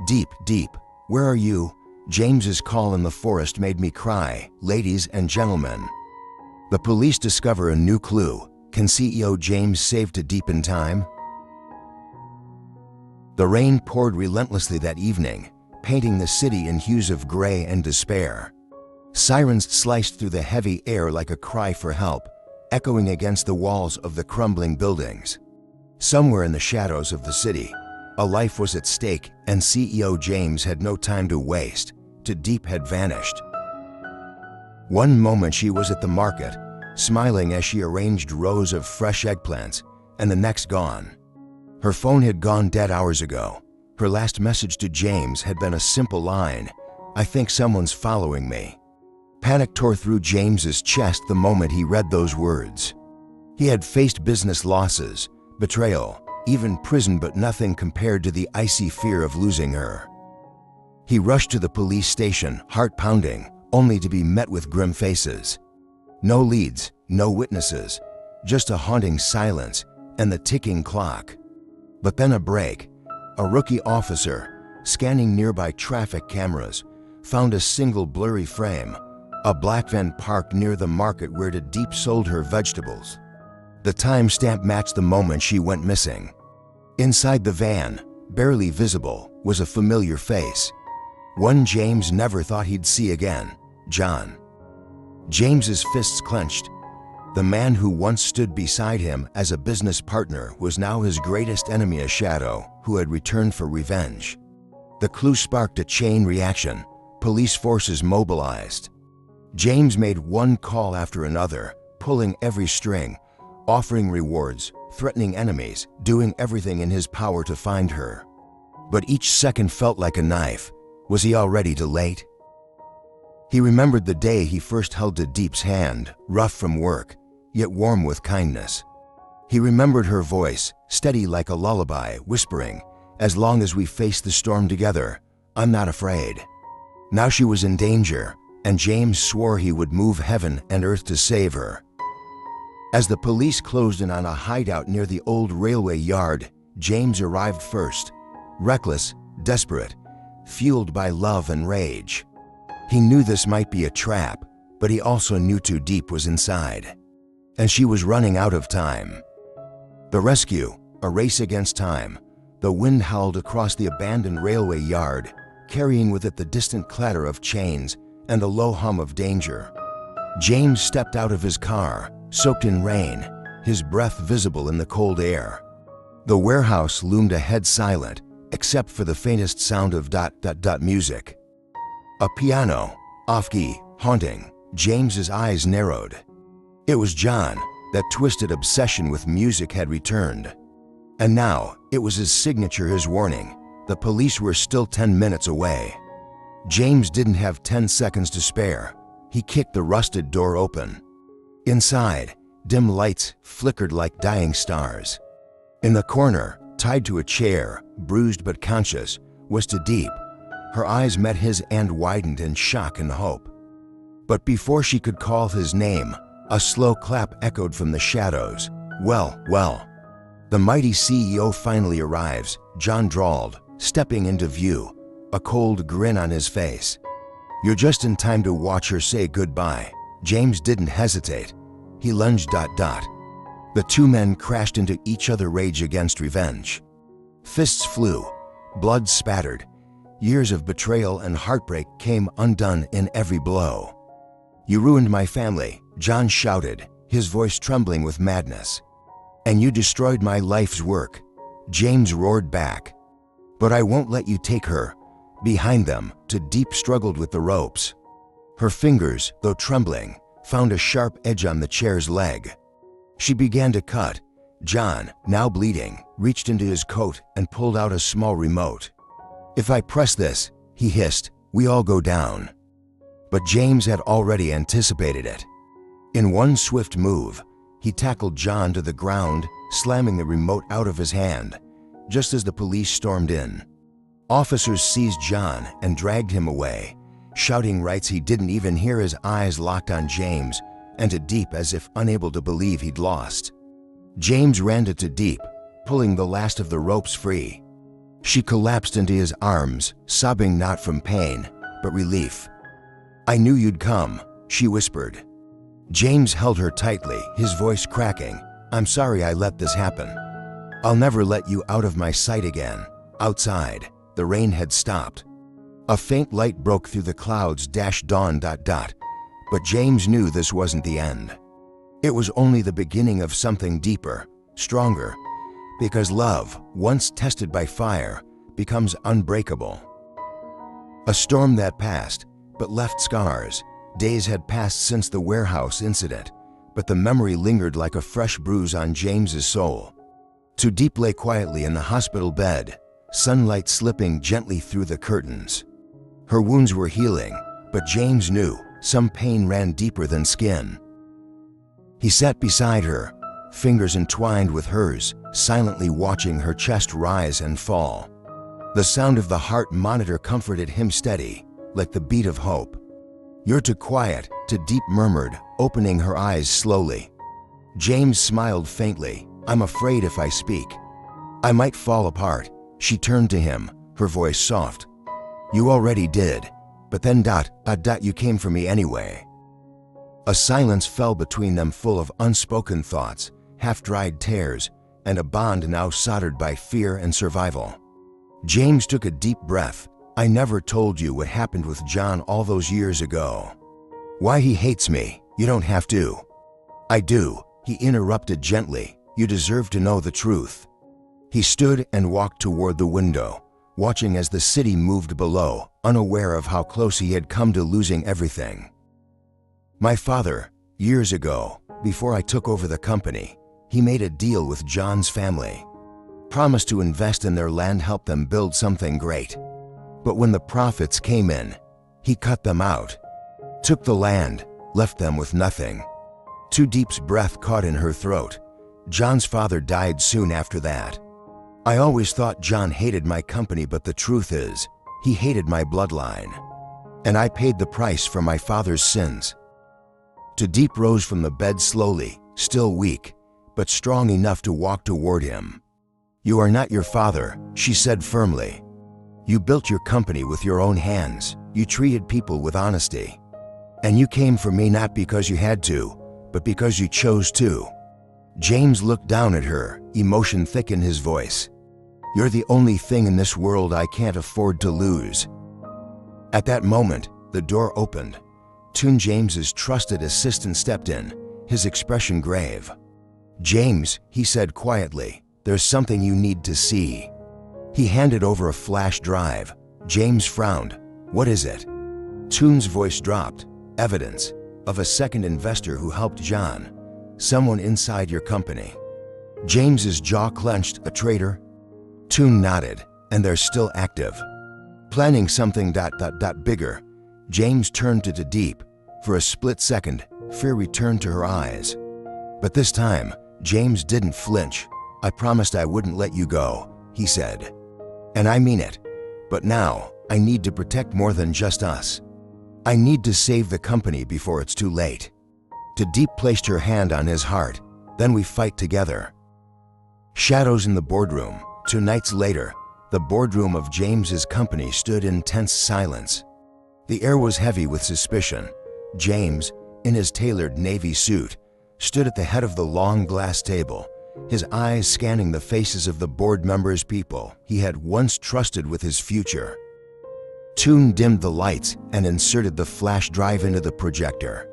Deep, Deep, where are you? James's call in the forest made me cry. Ladies and gentlemen. The police discover a new clue. Can CEO James save Tu Diep in time? The rain poured relentlessly that evening, painting the city in hues of gray and despair. Sirens sliced through the heavy air like a cry for help, echoing against the walls of the crumbling buildings. Somewhere in the shadows of the city, a life was at stake, and CEO James had no time to waste. Tu Diep had vanished. One moment she was at the market, smiling as she arranged rows of fresh eggplants, and the next gone. Her phone had gone dead hours ago. Her last message to James had been a simple line, "I think someone's following me." Panic tore through James's chest the moment he read those words. He had faced business losses, betrayal, even prison, but nothing compared to the icy fear of losing her. He rushed to the police station, heart pounding, only to be met with grim faces. No leads, no witnesses, just a haunting silence and the ticking clock. But then a break. A rookie officer, scanning nearby traffic cameras, found a single blurry frame, a black van parked near the market where Tu Diep sold her vegetables. The timestamp matched the moment she went missing. Inside the van, barely visible, was a familiar face. One James never thought he'd see again, John. James's fists clenched. The man who once stood beside him as a business partner was now his greatest enemy, a shadow who had returned for revenge. The clue sparked a chain reaction. Police forces mobilized. James made one call after another, pulling every string, offering rewards, threatening enemies, doing everything in his power to find her. But each second felt like a knife. Was he already too late? He remembered the day he first held Tu Diep's hand, rough from work, yet warm with kindness. He remembered her voice, steady like a lullaby, whispering, "As long as we face the storm together, I'm not afraid." Now she was in danger, and James swore he would move heaven and earth to save her. As the police closed in on a hideout near the old railway yard, James arrived first, reckless, desperate, fueled by love and rage. He knew this might be a trap, but he also knew Tu Diep was inside. And she was running out of time. The rescue, a race against time. The wind howled across the abandoned railway yard, carrying with it the distant clatter of chains and the low hum of danger. James stepped out of his car, soaked in rain, his breath visible in the cold air. The warehouse loomed ahead, silent, except for the faintest sound of ... music. A piano, off-key, haunting. James's eyes narrowed. It was John. That twisted obsession with music had returned. And now, it was his signature, his warning. The police were still 10 minutes away. James didn't have 10 seconds to spare. He kicked the rusted door open. Inside, dim lights flickered like dying stars. In the corner, tied to a chair, bruised but conscious, was Tu Diep. Her eyes met his and widened in shock and hope. But before she could call his name, a slow clap echoed from the shadows. "Well, well." The mighty CEO finally arrives, John drawled, stepping into view, a cold grin on his face. "You're just in time to watch her say goodbye." James didn't hesitate. He lunged ... The two men crashed into each other, rage against revenge. Fists flew, blood spattered. Years of betrayal and heartbreak came undone in every blow. "You ruined my family," John shouted, his voice trembling with madness. "And you destroyed my life's work," James roared back. "But I won't let you take her." Behind them, Tu Diep struggled with the ropes. Her fingers, though trembling, found a sharp edge on the chair's leg. She began to cut. John, now bleeding, reached into his coat and pulled out a small remote. "If I press this," he hissed, "we all go down." But James had already anticipated it. In one swift move, he tackled John to the ground, slamming the remote out of his hand, just as the police stormed in. Officers seized John and dragged him away, shouting rights he didn't even hear, his eyes locked on James and Tu Diep as if unable to believe he'd lost. James ran to Tu Diep, pulling the last of the ropes free. She collapsed into his arms, sobbing not from pain, but relief. "I knew you'd come," she whispered. James held her tightly, his voice cracking. "I'm sorry I let this happen. I'll never let you out of my sight again." Outside, the rain had stopped. A faint light broke through the clouds. Dawn. But James knew this wasn't the end. It was only the beginning of something deeper, stronger, because love, once tested by fire, becomes unbreakable. A storm that passed, but left scars. Days had passed since the warehouse incident, but the memory lingered like a fresh bruise on James's soul. Tu Diep lay quietly in the hospital bed, sunlight slipping gently through the curtains. Her wounds were healing, but James knew some pain ran deeper than skin. He sat beside her, fingers entwined with hers, silently watching her chest rise and fall. The sound of the heart monitor comforted him steady, like the beat of hope. "You're too quiet," Tu Diep murmured, opening her eyes slowly. James smiled faintly. "I'm afraid if I speak, I might fall apart." She turned to him, her voice soft. "You already did, but then you came for me anyway." A silence fell between them, full of unspoken thoughts, half-dried tears, and a bond now soldered by fear and survival. James took a deep breath. "I never told you what happened with John all those years ago. Why he hates me, you don't have to." "I do," he interrupted gently. "You deserve to know the truth." He stood and walked toward the window, watching as the city moved below, unaware of how close he had come to losing everything. "My father, years ago, before I took over the company, he made a deal with John's family. Promised to invest in their land, help them build something great. But when the profits came in, he cut them out. Took the land, left them with nothing." Tu Diep's breath caught in her throat. "John's father died soon after that. I always thought John hated my company, but the truth is, he hated my bloodline. And I paid the price for my father's sins." Tu Diep rose from the bed slowly, still weak, but strong enough to walk toward him. "You are not your father," she said firmly. "You built your company with your own hands. You treated people with honesty. And you came for me not because you had to, but because you chose to." James looked down at her, emotion thick in his voice. "You're the only thing in this world I can't afford to lose." At that moment, the door opened. James's trusted assistant stepped in, his expression grave. "James," he said quietly, "there's something you need to see." He handed over a flash drive. James frowned. "What is it?" Tun's voice dropped. "Evidence of a second investor who helped John. Someone inside your company." James's jaw clenched. "A traitor?" Tune nodded. "And they're still active. Planning something bigger." James turned to Tu Diep. For a split second, fear returned to her eyes. But this time, James didn't flinch. "I promised I wouldn't let you go," he said. "And I mean it. But now, I need to protect more than just us. I need to save the company before it's too late." Tu Diep placed her hand on his heart. "Then we fight together." Shadows in the boardroom. 2 nights later, the boardroom of James's company stood in tense silence. The air was heavy with suspicion. James, in his tailored navy suit, stood at the head of the long glass table, his eyes scanning the faces of the board members, people he had once trusted with his future. Tune dimmed the lights and inserted the flash drive into the projector.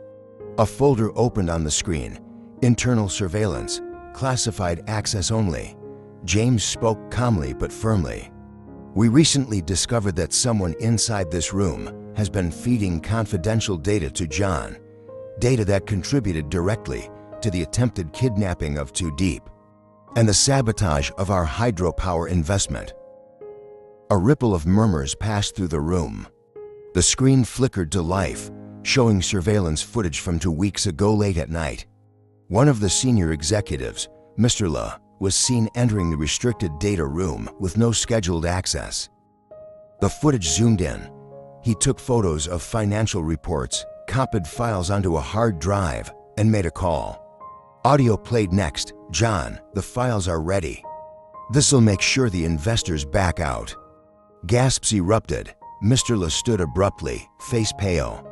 A folder opened on the screen. "Internal surveillance, classified access only." James spoke calmly but firmly. "We recently discovered that someone inside this room has been feeding confidential data to John, data that contributed directly to the attempted kidnapping of Tu Diep and the sabotage of our hydropower investment." A ripple of murmurs passed through the room. The screen flickered to life, showing surveillance footage from 2 weeks ago late at night. One of the senior executives, Mr. La, was seen entering the restricted data room with no scheduled access. The footage zoomed in. He took photos of financial reports, copied files onto a hard drive, and made a call. Audio played next. "John, the files are ready." This'll make sure the investors back out." Gasps erupted. Mr. Le stood abruptly, face pale.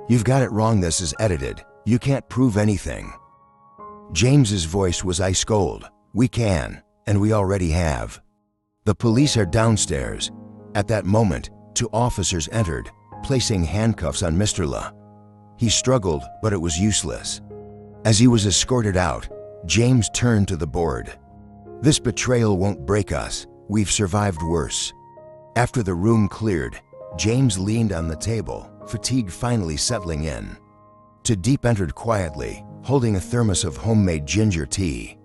"You've got it wrong. This is edited. You can't prove anything." James's voice was ice cold. "We can, and we already have. The police are downstairs." At that moment, 2 officers entered, placing handcuffs on Mr. Le. He struggled, but it was useless. As he was escorted out, James turned to the board. "This betrayal won't break us. We've survived worse." After the room cleared, James leaned on the table, fatigue finally settling in. Tu Diep entered quietly, holding a thermos of homemade ginger tea.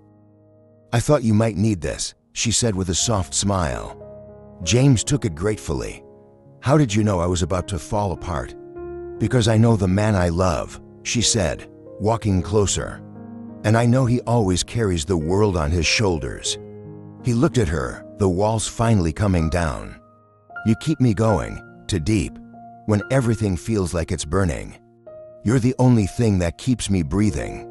"I thought you might need this," she said with a soft smile. James took it gratefully. "How did you know I was about to fall apart?" "Because I know the man I love," she said, walking closer. "And I know he always carries the world on his shoulders." He looked at her, the walls finally coming down. "You keep me going, Tu Diep, when everything feels like it's burning. You're the only thing that keeps me breathing."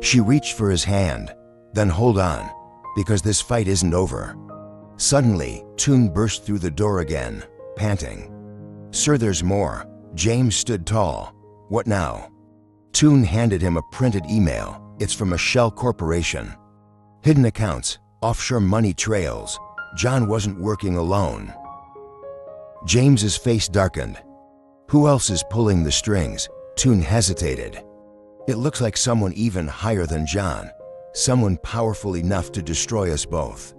She reached for his hand. "Then hold on, because this fight isn't over." Suddenly, Toon burst through the door again, panting. "Sir, there's more." James stood tall. "What now?" Toon handed him a printed email. "It's from a shell corporation. Hidden accounts, offshore money trails. John wasn't working alone." James's face darkened. "Who else is pulling the strings?" Toon hesitated. "It looks like someone even higher than John, someone powerful enough to destroy us both."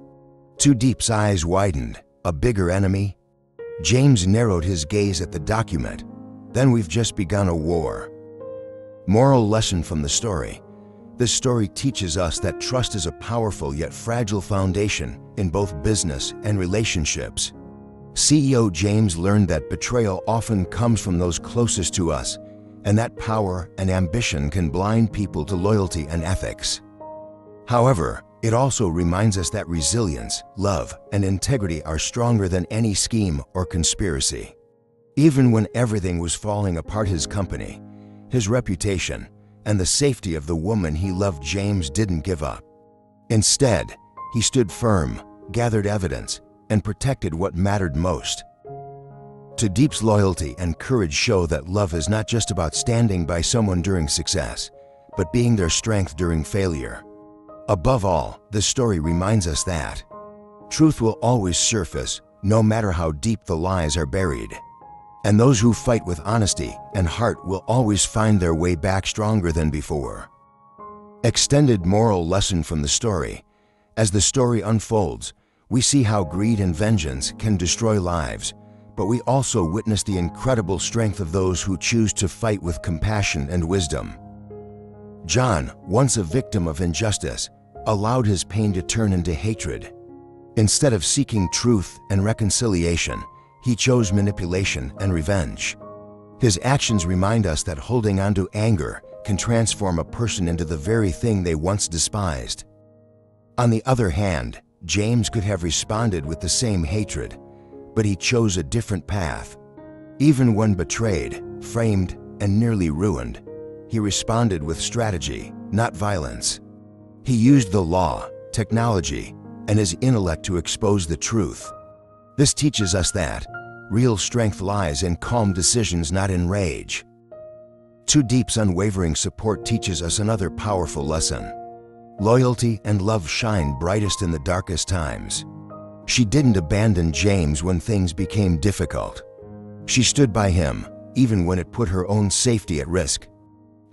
Tu Diep's eyes widened. "A bigger enemy?" James narrowed his gaze at the document. "Then we've just begun a war." Moral lesson from the story. This story teaches us that trust is a powerful yet fragile foundation in both business and relationships. CEO James learned that betrayal often comes from those closest to us, and that power and ambition can blind people to loyalty and ethics. However, it also reminds us that resilience, love, and integrity are stronger than any scheme or conspiracy. Even when everything was falling apart, his company, his reputation, and the safety of the woman he loved, James didn't give up. Instead, he stood firm, gathered evidence, and protected what mattered most. Tu Diep's loyalty and courage show that love is not just about standing by someone during success, but being their strength during failure. Above all, this story reminds us that truth will always surface, no matter how deep the lies are buried. And those who fight with honesty and heart will always find their way back stronger than before. Extended moral lesson from the story. As the story unfolds, we see how greed and vengeance can destroy lives, but we also witness the incredible strength of those who choose to fight with compassion and wisdom. John, once a victim of injustice, allowed his pain to turn into hatred. Instead of seeking truth and reconciliation, he chose manipulation and revenge. His actions remind us that holding on to anger can transform a person into the very thing they once despised. On the other hand, James could have responded with the same hatred, but he chose a different path. Even when betrayed, framed, and nearly ruined, he responded with strategy, not violence. He used the law, technology, and his intellect to expose the truth. This teaches us that real strength lies in calm decisions, not in rage. Tu Diep's unwavering support teaches us another powerful lesson. Loyalty and love shine brightest in the darkest times. She didn't abandon James when things became difficult. She stood by him, even when it put her own safety at risk.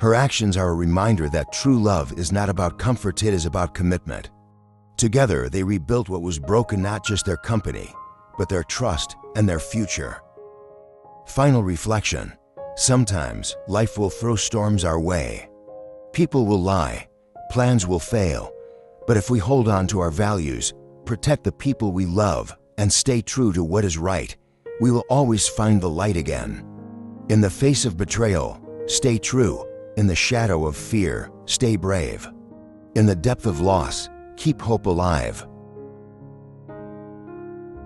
Her actions are a reminder that true love is not about comfort, it is about commitment. Together, they rebuilt what was broken, not just their company, but their trust and their future. Final reflection. Sometimes, life will throw storms our way. People will lie, plans will fail, but if we hold on to our values, protect the people we love, and stay true to what is right, we will always find the light again. In the face of betrayal, stay true. In the shadow of fear, stay brave. In the depth of loss, keep hope alive.